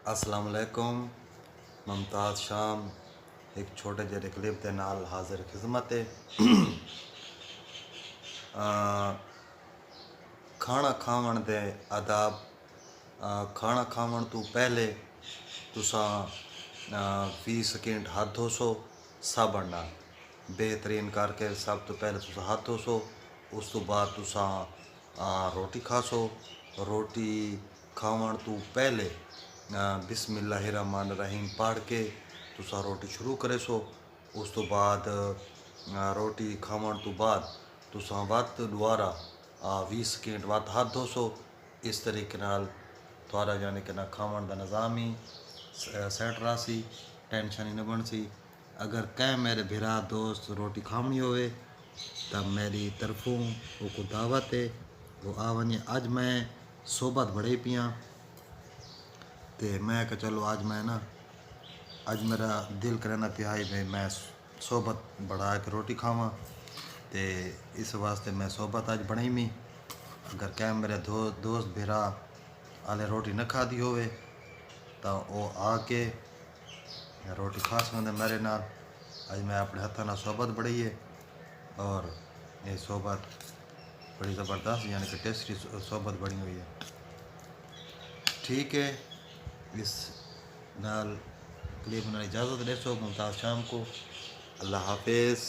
अस्सलाम वालेकुम। मुमताज़ शाम एक छोटे ਜਿਹੇ क्लिप ਦੇ ਨਾਲ ਹਾਜ਼ਰ ਖਿਦਮਤ है। खाना खावन दे आदाब। खाना खावन तो पहले तुसा 20 सेकंड हाथ धोसो साबन नाल बेहतरीन करके। सब तो पहले तुसा हाथ धोसो, उस तो बाद तुसा रोटी खासो। रोटी खावन तो पहले बिस्मिल्लाहिर्रहमानिर्रहीम पढ़ के तुसा रोटी शुरू करे सो। उस तो बाद रोटी खावन तो बाद तुसा वत दोबारा 20 सेकंड वत हाथ धोसो। इस तरीके नाल थोड़ा यानी कि ना खावन का निज़ाम ही सैट रहा सी, टेंशन ही न बन सी। अगर कह मेरे भिरा दोस्त रोटी खावनी होवे तब मेरी तरफों वो दावत है, वो आवनी। अज मैं सोबत बड़े पियाँ तो मैं कहा चलो आज मैं ना अज मेरा दिल करना पिया है भाई मैं सोबत बढ़ा के रोटी खावा। तो इस वास्ते मैं सोबत अज बनाई मी। अगर क्या मेरे दोस्त भिरा आले रोटी न खादी होवे तो वो आके रोटी खा सकते मेरे नाल। अज मैं अपने हथा ना सोबत बढ़ाई है और ये सोबत बड़ी ज़बरदस्त यानी कि टेस्टी सोबत बनी हुई है। ठीक है, इस नाल क्लिप बनाने इजाज़त दे सो मुमताज़ शाम को। अल्लाह हाफिज़।